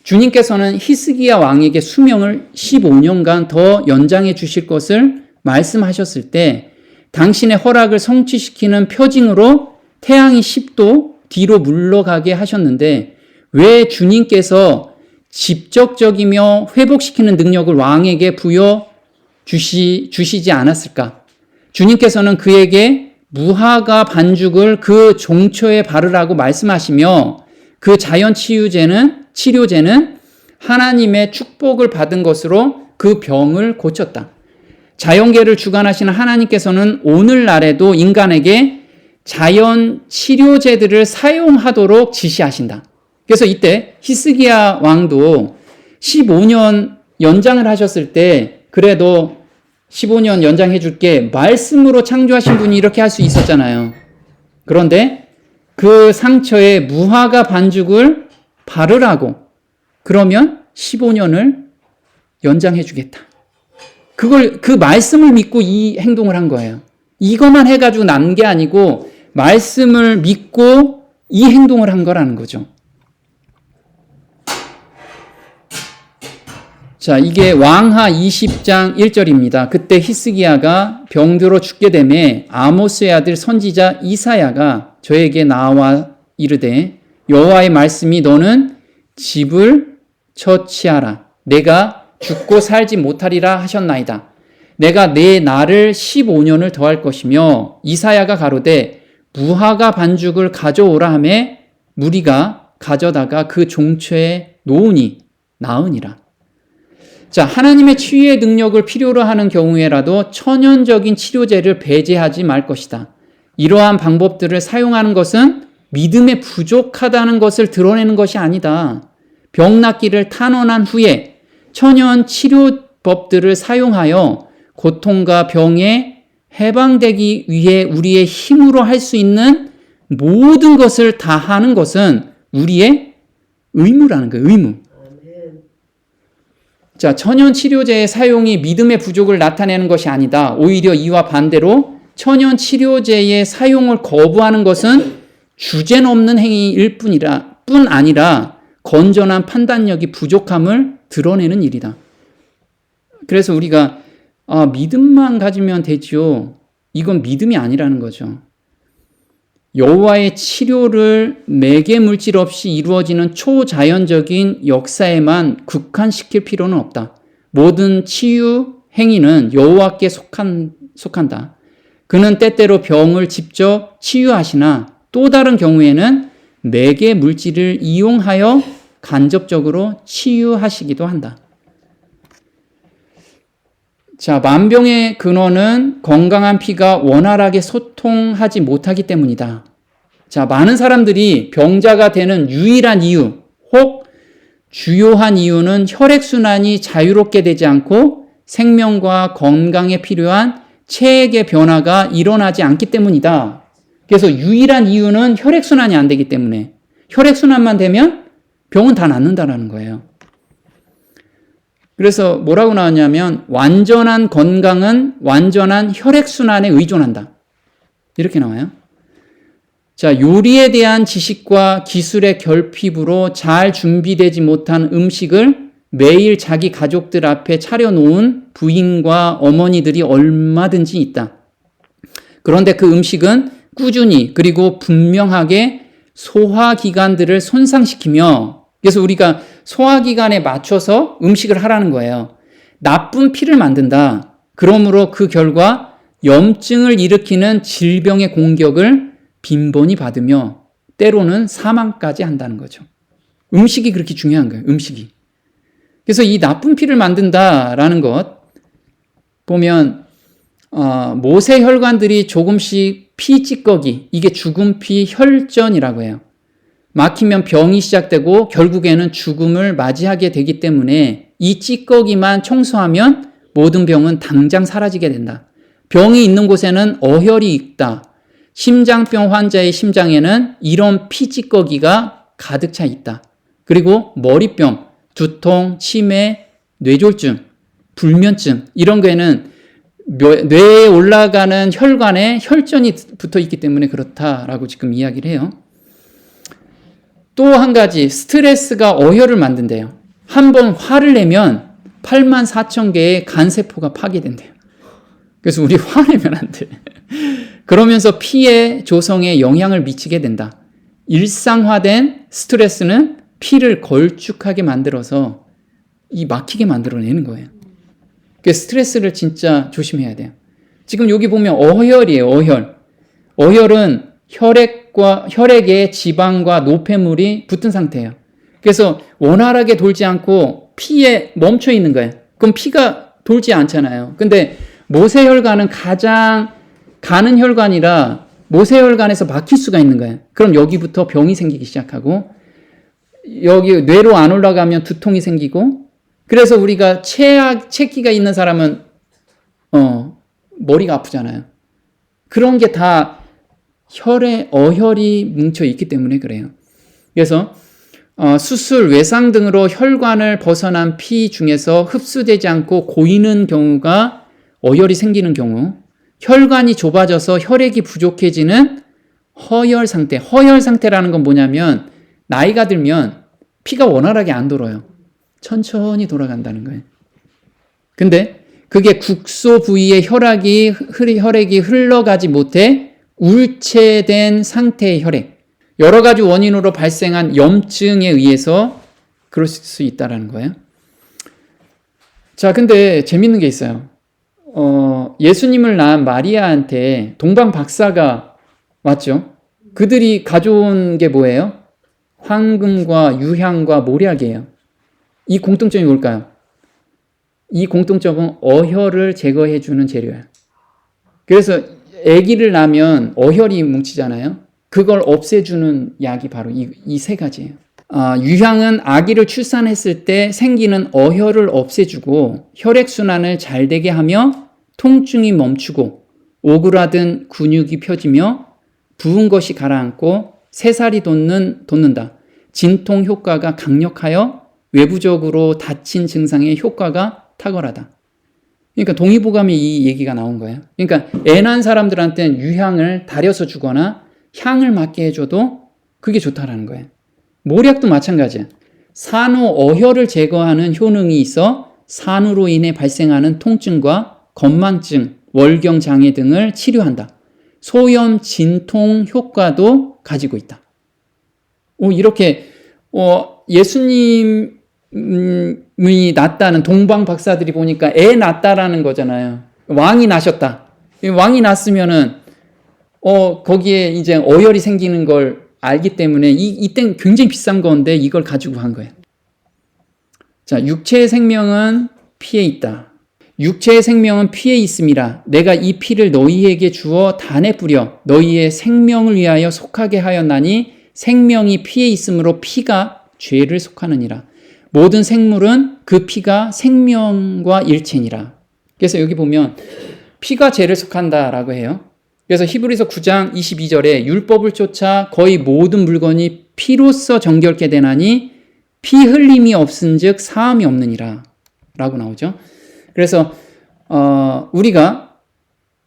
주님께서는 히스기야 왕에게 수명을 15년간 더 연장해 주실 것을 말씀하셨을 때 당신의 허락을 성취시키는 표징으로 태양이 10도 뒤로 물러가게 하셨는데 왜 주님께서 직접적이며 회복시키는 능력을 왕에게 부여 주시지 않았을까? 주님께서는 그에게 무화과 반죽을 그 종초에 바르라고 말씀하시며 그 자연 치료제는 하나님의 축복을 받은 것으로 그 병을 고쳤다. 자연계를 주관하시는 하나님께서는 오늘날에도 인간에게 자연 치료제들을 사용하도록 지시하신다. 그래서 이때 히스기야 왕도 15년 연장을 하셨을 때 그래도 15년 연장해 줄게 말씀으로 창조하신 분이 이렇게 할 수 있었잖아요. 그런데 그 상처에 무화과 반죽을 바르라고 그러면 15년을 연장해 주겠다. 그 말씀을 믿고 이 행동을 한 거예요. 이것만 해가지고 난 게 아니고 말씀을 믿고 이 행동을 한 거라는 거죠. 자, 이게 왕하 20장 1절입니다. 그때 히스기야가 병들어 죽게 되매 아모스의 아들 선지자 이사야가 저에게 나와 이르되 여호와의 말씀이 너는 집을 처치하라. 내가 죽고 살지 못하리라 하셨나이다. 내가 내 날을 15년을 더할 것이며 이사야가 가로되 무화과 반죽을 가져오라 하매 무리가 가져다가 그 종초에 놓으니 나으니라. 자, 하나님의 치유의 능력을 필요로 하는 경우에라도 천연적인 치료제를 배제하지 말 것이다. 이러한 방법들을 사용하는 것은 믿음에 부족하다는 것을 드러내는 것이 아니다. 병 낫기를 탄원한 후에 천연 치료법들을 사용하여 고통과 병에 해방되기 위해 우리의 힘으로 할 수 있는 모든 것을 다 하는 것은 우리의 의무라는 거예요. 의무. 자, 천연 치료제의 사용이 믿음의 부족을 나타내는 것이 아니다. 오히려 이와 반대로 천연 치료제의 사용을 거부하는 것은 주제넘는 행위일 뿐 아니라 건전한 판단력이 부족함을 드러내는 일이다. 그래서 우리가 믿음만 가지면 되지요. 이건 믿음이 아니라는 거죠. 여호와의 치료를 매개 물질 없이 이루어지는 초자연적인 역사에만 국한시킬 필요는 없다. 모든 치유 행위는 여호와께 속한다. 그는 때때로 병을 직접 치유하시나 또 다른 경우에는 매개 물질을 이용하여 간접적으로 치유하시기도 한다. 자, 만병의 근원은 건강한 피가 원활하게 소통하지 못하기 때문이다. 자, 많은 사람들이 병자가 되는 유일한 이유, 혹 주요한 이유는 혈액순환이 자유롭게 되지 않고 생명과 건강에 필요한 체액의 변화가 일어나지 않기 때문이다. 그래서 유일한 이유는 혈액순환이 안 되기 때문에 혈액순환만 되면 병은 다 낫는다라는 거예요. 그래서 뭐라고 나왔냐면 완전한 건강은 완전한 혈액순환에 의존한다. 이렇게 나와요. 자, 요리에 대한 지식과 기술의 결핍으로 잘 준비되지 못한 음식을 매일 자기 가족들 앞에 차려놓은 부인과 어머니들이 얼마든지 있다. 그런데 그 음식은 꾸준히 그리고 분명하게 소화기관들을 손상시키며, 그래서 우리가 소화기관에 맞춰서 음식을 하라는 거예요. 나쁜 피를 만든다. 그러므로 그 결과 염증을 일으키는 질병의 공격을 빈번히 받으며 때로는 사망까지 한다는 거죠. 음식이 그렇게 중요한 거예요. 음식이. 그래서 이 나쁜 피를 만든다라는 것 보면 모세 혈관들이 조금씩 피 찌꺼기, 이게 죽은 피 혈전이라고 해요. 막히면 병이 시작되고 결국에는 죽음을 맞이하게 되기 때문에 이 찌꺼기만 청소하면 모든 병은 당장 사라지게 된다. 병이 있는 곳에는 어혈이 있다. 심장병 환자의 심장에는 이런 피 찌꺼기가 가득 차 있다. 그리고 머리병, 두통, 치매, 뇌졸중, 불면증 이런 거에는 뇌에 올라가는 혈관에 혈전이 붙어 있기 때문에 그렇다라고 지금 이야기를 해요. 또 한 가지, 스트레스가 어혈을 만든대요. 한번 화를 내면 84,000개의 간세포가 파괴된대요. 그래서 우리 화내면 안 돼. 그러면서 피의 조성에 영향을 미치게 된다. 일상화된 스트레스는 피를 걸쭉하게 만들어서 이 막히게 만들어내는 거예요. 그래서 스트레스를 진짜 조심해야 돼요. 지금 여기 보면 어혈이에요. 어혈. 어혈은 혈액에 지방과 노폐물이 붙은 상태예요. 그래서 원활하게 돌지 않고 피에 멈춰 있는 거예요. 그럼 피가 돌지 않잖아요. 근데 모세혈관은 가장 가는 혈관이라 모세혈관에서 막힐 수가 있는 거예요. 그럼 여기부터 병이 생기기 시작하고 여기 뇌로 안 올라가면 두통이 생기고, 그래서 우리가 체기가 있는 사람은 머리가 아프잖아요. 그런 게 다 어혈이 뭉쳐 있기 때문에 그래요. 그래서 수술, 외상 등으로 혈관을 벗어난 피 중에서 흡수되지 않고 고이는 경우가 어혈이 생기는 경우, 혈관이 좁아져서 혈액이 부족해지는 허혈 상태. 허혈 상태라는 건 뭐냐면 나이가 들면 피가 원활하게 안 돌아요. 천천히 돌아간다는 거예요. 근데 그게 국소 부위의 혈액이 흘러가지 못해 울체된 상태의 혈액, 여러 가지 원인으로 발생한 염증에 의해서 그럴 수 있다는 거예요. 자, 근데 재밌는 게 있어요. 예수님을 낳은 마리아한테 동방 박사가 왔죠. 그들이 가져온 게 뭐예요? 황금과 유향과 모략이에요. 이 공통점이 뭘까요? 이 공통점은 어혈을 제거해주는 재료예요. 그래서 아기를 낳으면 어혈이 뭉치잖아요. 그걸 없애주는 약이 바로 이 세 가지예요. 유향은 아기를 출산했을 때 생기는 어혈을 없애주고 혈액순환을 잘 되게 하며 통증이 멈추고 오그라든 근육이 펴지며 부은 것이 가라앉고 새살이 돋는다. 진통 효과가 강력하여 외부적으로 다친 증상의 효과가 탁월하다. 그러니까 동의보감에 이 얘기가 나온 거예요. 그러니까 애 낳은 사람들한테는 유향을 달여서 주거나 향을 맡게 해줘도 그게 좋다라는 거예요. 모략도 마찬가지야. 산후 어혈을 제거하는 효능이 있어 산후로 인해 발생하는 통증과 건망증, 월경 장애 등을 치료한다. 소염 진통 효과도 가지고 있다. 이렇게 예수님이 낳았다는 동방 박사들이 보니까 애 낳았다라는 거잖아요. 왕이 낳으셨다. 왕이 낳았으면은 거기에 이제 어혈이 생기는 걸 알기 때문에 이땐 굉장히 비싼 건데 이걸 가지고 한 거예요. 자, 육체의 생명은 피에 있다. 육체의 생명은 피에 있음이라. 내가 이 피를 너희에게 주어 단에 뿌려 너희의 생명을 위하여 속하게 하였나니 생명이 피에 있으므로 피가 죄를 속하느니라. 모든 생물은 그 피가 생명과 일체니라. 그래서 여기 보면 피가 죄를 속한다라고 해요. 그래서 히브리서 9장 22절에 율법을 쫓아 거의 모든 물건이 피로써 정결케 되나니 피 흘림이 없은즉 사함이 없느니라 라고 나오죠. 그래서 우리가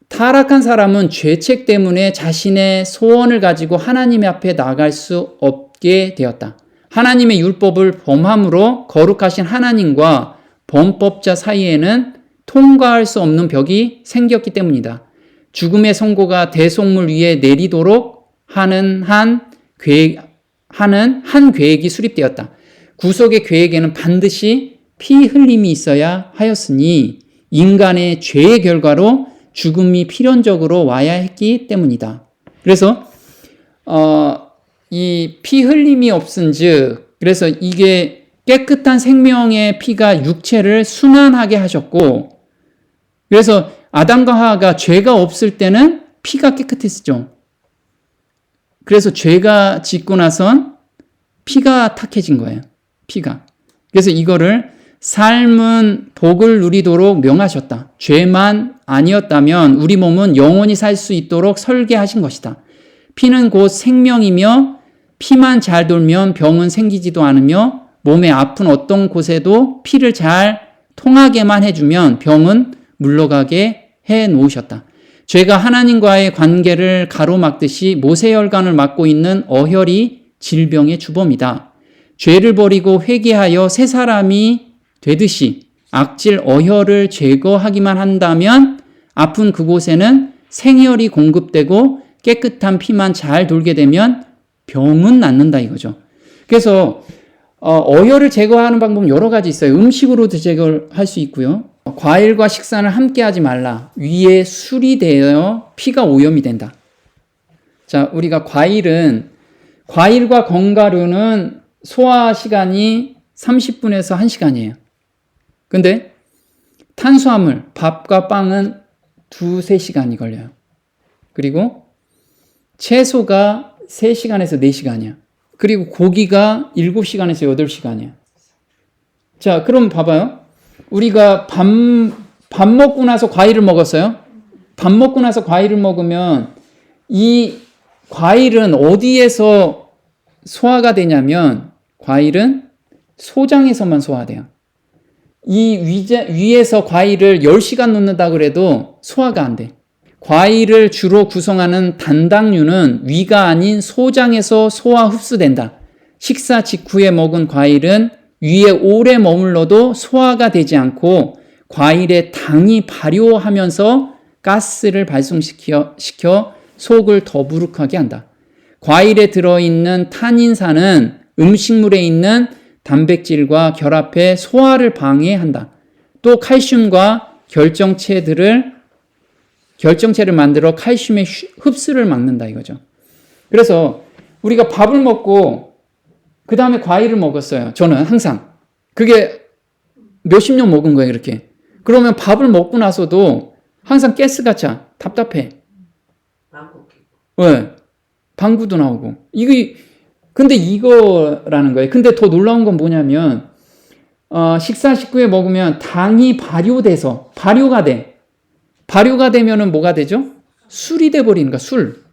타락한 사람은 죄책 때문에 자신의 소원을 가지고 하나님 앞에 나갈 수 없게 되었다. 하나님의 율법을 범함으로 거룩하신 하나님과 범법자 사이에는 통과할 수 없는 벽이 생겼기 때문이다. 죽음의 선고가 대속물 위에 내리도록 하는 한 계획이 수립되었다. 구속의 계획에는 반드시 피 흘림이 있어야 하였으니 인간의 죄의 결과로 죽음이 필연적으로 와야 했기 때문이다. 그래서 이 피 흘림이 없은즉, 그래서 이게 깨끗한 생명의 피가 육체를 순환하게 하셨고, 그래서 아담과 하와가 죄가 없을 때는 피가 깨끗했죠. 그래서 죄가 짓고 나선 피가 탁해진 거예요. 피가. 그래서 이거를 삶은 복을 누리도록 명하셨다. 죄만 아니었다면 우리 몸은 영원히 살 수 있도록 설계하신 것이다. 피는 곧 생명이며 피만 잘 돌면 병은 생기지도 않으며 몸의 아픈 어떤 곳에도 피를 잘 통하게만 해주면 병은 물러가게 해 놓으셨다. 죄가 하나님과의 관계를 가로막듯이 모세혈관을 막고 있는 어혈이 질병의 주범이다. 죄를 버리고 회개하여 새 사람이 되듯이 악질 어혈을 제거하기만 한다면 아픈 그곳에는 생혈이 공급되고 깨끗한 피만 잘 돌게 되면 병은 낫는다 이거죠. 그래서 어혈을 제거하는 방법은 여러 가지 있어요. 음식으로도 제거를 할 수 있고요. 과일과 식사를 함께 하지 말라. 위에 술이 되어 피가 오염이 된다. 자, 우리가 과일과 견과류는 소화 시간이 30분에서 1시간이에요. 근데 탄수화물, 밥과 빵은 2-3시간이 걸려요. 그리고 채소가 3시간에서 4시간이야. 그리고 고기가 7시간에서 8시간이야. 자, 그럼 봐봐요. 우리가 밥 먹고 나서 과일을 먹었어요. 밥 먹고 나서 과일을 먹으면 이 과일은 어디에서 소화가 되냐면 과일은 소장에서만 소화돼요. 이 위에서 과일을 10시간 놓는다 그래도 소화가 안 돼. 과일을 주로 구성하는 단당류는 위가 아닌 소장에서 소화 흡수된다. 식사 직후에 먹은 과일은 위에 오래 머물러도 소화가 되지 않고 과일의 당이 발효하면서 가스를 발생시켜 속을 더부룩하게 한다. 과일에 들어있는 탄닌산은 음식물에 있는 단백질과 결합해 소화를 방해한다. 또 칼슘과 결정체를 만들어 칼슘의 흡수를 막는다 이거죠. 그래서 우리가 밥을 먹고 그 다음에 과일을 먹었어요. 저는 항상. 그게 몇십 년 먹은 거예요, 이렇게. 그러면 밥을 먹고 나서도 항상 가스가 차. 답답해. 왜? 방구도 나오고. 근데 이거라는 거예요. 근데 더 놀라운 건 뭐냐면, 식사 식후에 먹으면 당이 발효가 돼. 발효가 되면은 뭐가 되죠? 술이 돼버리는 거야, 술.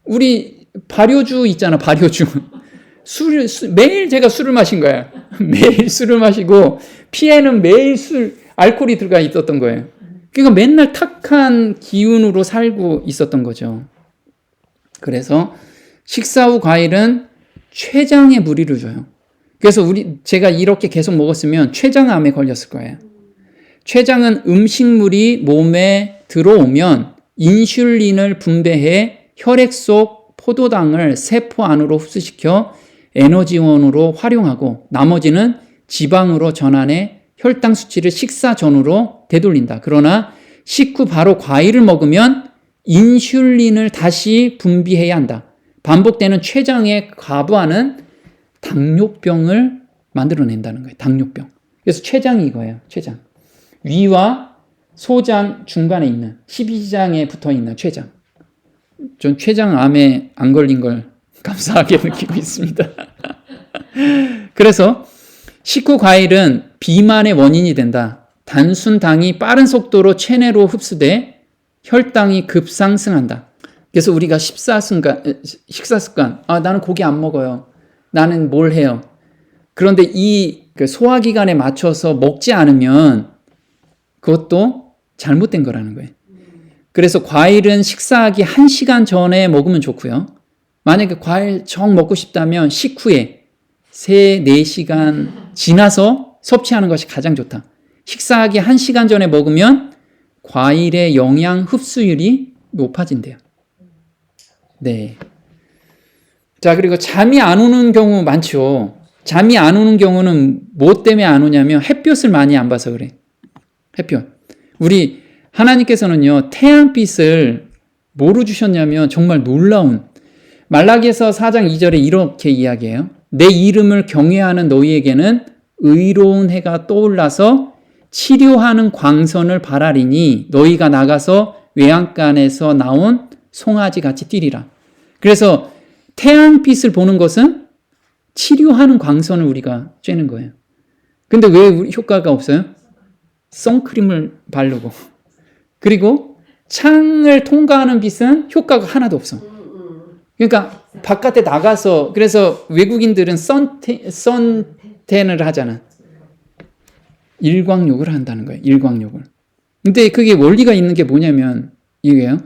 우리 발효주 있잖아, 발효주. 매일 제가 술을 마신 거야. 매일 술을 마시고, 피에는 매일 알코올이 들어가 있었던 거예요. 그러니까 맨날 탁한 기운으로 살고 있었던 거죠. 그래서 식사 후 과일은 췌장에 무리를 줘요. 그래서 제가 이렇게 계속 먹었으면 췌장암에 걸렸을 거예요. 췌장은 음식물이 몸에 들어오면 인슐린을 분배해 혈액 속 포도당을 세포 안으로 흡수시켜 에너지원으로 활용하고 나머지는 지방으로 전환해 혈당 수치를 식사 전후로 되돌린다. 그러나 식후 바로 과일을 먹으면 인슐린을 다시 분비해야 한다. 반복되는 췌장에 과부하는 당뇨병을 만들어낸다는 거예요. 당뇨병. 그래서 췌장이 이거예요. 췌장. 위와 소장 중간에 있는 12지장에 붙어있는 췌장. 전 췌장암에 안 걸린 걸 감사하게 느끼고 있습니다. 그래서 식후 과일은 비만의 원인이 된다. 단순 당이 빠른 속도로 체내로 흡수돼 혈당이 급상승한다. 그래서 우리가 식사 습관, 나는 고기 안 먹어요. 나는 뭘 해요? 그런데 그 소화기관에 맞춰서 먹지 않으면 그것도 잘못된 거라는 거예요. 그래서 과일은 식사하기 1시간 전에 먹으면 좋고요. 만약에 과일 정 먹고 싶다면 식후에 3-4시간 지나서 섭취하는 것이 가장 좋다. 식사하기 1시간 전에 먹으면 과일의 영양 흡수율이 높아진대요. 네. 자, 그리고 잠이 안 오는 경우 많죠. 잠이 안 오는 경우는 뭐 때문에 안 오냐면 햇볕을 많이 안 봐서 그래. 햇볕. 우리 하나님께서는요, 태양빛을 뭐로 주셨냐면 정말 놀라운 말라기에서 4장 2절에 이렇게 이야기해요. 내 이름을 경외하는 너희에게는 의로운 해가 떠올라서 치료하는 광선을 바라리니 너희가 나가서 외양간에서 나온 송아지 같이 뛰리라. 그래서 태양빛을 보는 것은 치료하는 광선을 우리가 쬐는 거예요. 근데 왜 효과가 없어요? 선크림을 바르고. 그리고 창을 통과하는 빛은 효과가 하나도 없어. 그러니까 바깥에 나가서, 그래서 외국인들은 선탠을 하잖아. 일광욕을 한다는 거예요. 일광욕을. 근데 그게 원리가 있는 게 뭐냐면 이게요.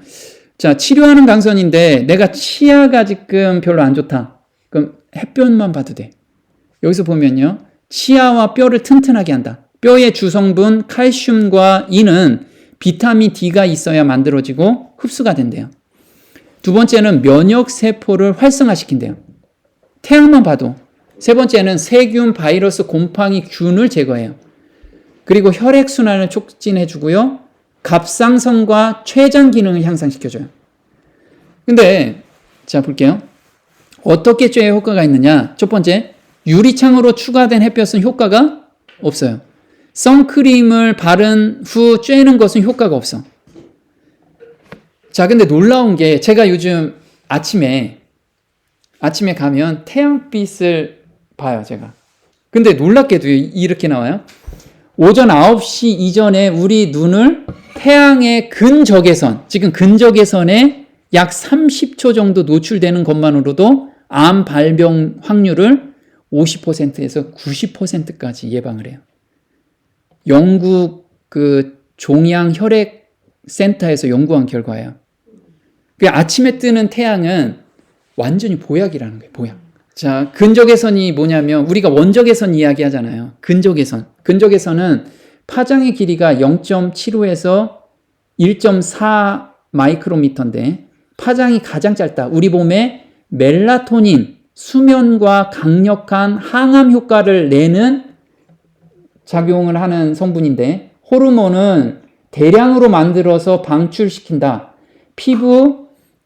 자, 치료하는 광선인데 내가 치아가 지금 별로 안 좋다. 그럼 햇볕만 봐도 돼. 여기서 보면요. 치아와 뼈를 튼튼하게 한다. 뼈의 주성분 칼슘과 이는 비타민 D가 있어야 만들어지고 흡수가 된대요. 두 번째는 면역세포를 활성화시킨대요. 태양만 봐도. 세 번째는 세균, 바이러스, 곰팡이, 균을 제거해요. 그리고 혈액순환을 촉진해주고요. 갑상선과 췌장 기능을 향상시켜줘요. 근데 자 볼게요. 어떻게 쬐에 효과가 있느냐. 첫 번째, 유리창으로 추가된 햇볕은 효과가 없어요. 선크림을 바른 후 쬐는 것은 효과가 없어. 자, 근데 놀라운 게 제가 요즘 아침에 가면 태양빛을 봐요, 제가. 근데 놀랍게도 이렇게 나와요. 오전 9시 이전에 우리 눈을 태양의 근적외선, 지금 근적외선에 약 30초 정도 노출되는 것만으로도 암 발병 확률을 50%에서 90%까지 예방을 해요. 영국 그 종양 혈액 센터에서 연구한 결과예요. 그 아침에 뜨는 태양은 완전히 보약이라는 거예요. 보약. 자, 근적외선이 뭐냐면 우리가 원적외선 이야기 하잖아요. 근적외선은 파장의 길이가 0.75에서 1.4 마이크로미터인데 파장이 가장 짧다. 우리 몸에 멜라토닌, 수면과 강력한 항암 효과를 내는 작용을 하는 성분인데 호르몬은 대량으로 만들어서 방출시킨다. 피부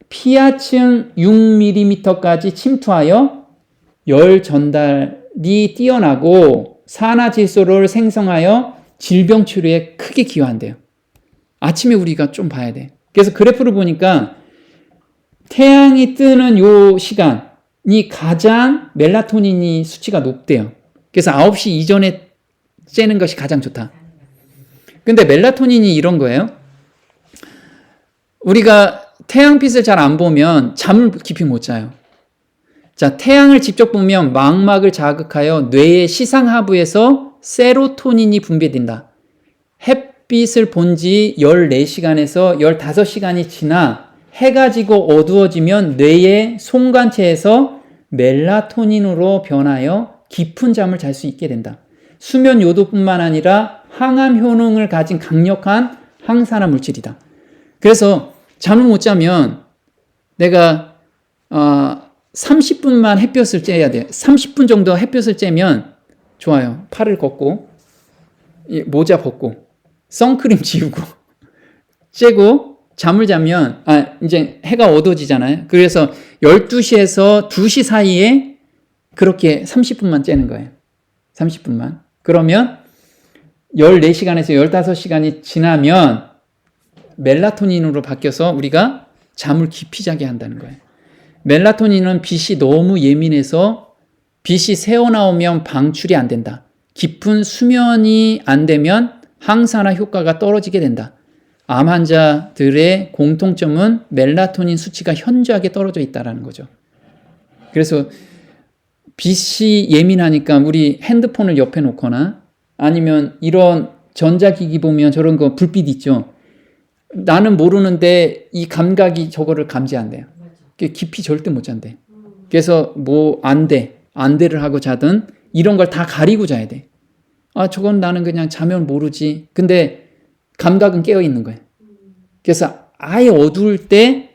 피하층 6mm까지 침투하여 열 전달이 뛰어나고 산화질소를 생성하여 질병 치료에 크게 기여한대요. 아침에 우리가 좀 봐야 돼. 그래서 그래프를 보니까 태양이 뜨는 요 시간이 가장 멜라토닌이 수치가 높대요. 그래서 9시 이전에 째는 것이 가장 좋다. 근데 멜라토닌이 이런 거예요. 우리가 태양빛을 잘 안 보면 잠을 깊이 못 자요. 자, 태양을 직접 보면 망막을 자극하여 뇌의 시상하부에서 세로토닌이 분비된다. 햇빛을 본 지 14시간에서 15시간이 지나 해가 지고 어두워지면 뇌의 송관체에서 멜라토닌으로 변하여 깊은 잠을 잘 수 있게 된다. 수면 요도뿐만 아니라 항암 효능을 가진 강력한 항산화 물질이다. 그래서 잠을 못 자면 내가 30분만 햇볕을 쬐야 돼. 30분 정도 햇볕을 쬐면 좋아요. 팔을 걷고 모자 벗고 선크림 지우고 쬐고 잠을 자면 이제 해가 어두워지잖아요. 그래서 12시에서 2시 사이에 그렇게 30분만 쬐는 거예요. 30분만. 그러면 14시간에서 15시간이 지나면 멜라토닌으로 바뀌어서 우리가 잠을 깊이 자게 한다는 거예요. 멜라토닌은 빛이 너무 예민해서 빛이 새어나오면 방출이 안 된다. 깊은 수면이 안 되면 항산화 효과가 떨어지게 된다. 암 환자들의 공통점은 멜라토닌 수치가 현저하게 떨어져 있다는 거죠. 그래서 빛이 예민하니까 우리 핸드폰을 옆에 놓거나 아니면 이런 전자기기 보면 저런 거 불빛 있죠. 나는 모르는데 이 감각이 저거를 감지한대요. 깊이 절대 못 잔대. 그래서 뭐 안대를 하고 자든 이런 걸 다 가리고 자야 돼. 저건 나는 그냥 자면 모르지. 근데 감각은 깨어 있는 거예요. 그래서 아예 어두울 때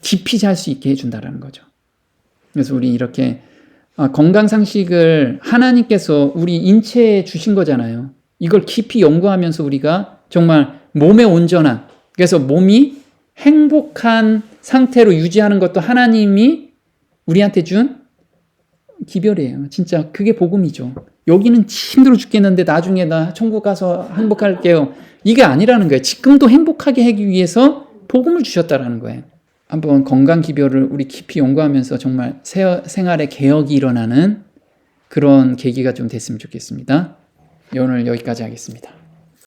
깊이 잘 수 있게 해준다는 거죠. 그래서 우리 이렇게 건강 상식을 하나님께서 우리 인체에 주신 거잖아요. 이걸 깊이 연구하면서 우리가 정말 몸의 온전한, 그래서 몸이 행복한 상태로 유지하는 것도 하나님이 우리한테 준 기별이에요. 진짜 그게 복음이죠. 여기는 힘들어 죽겠는데 나중에 나 천국 가서 행복할게요. 이게 아니라는 거예요. 지금도 행복하게 하기 위해서 복음을 주셨다라는 거예요. 한번 건강 기별을 우리 깊이 연구하면서 정말 생활의 개혁이 일어나는 그런 계기가 좀 됐으면 좋겠습니다. 오늘 여기까지 하겠습니다.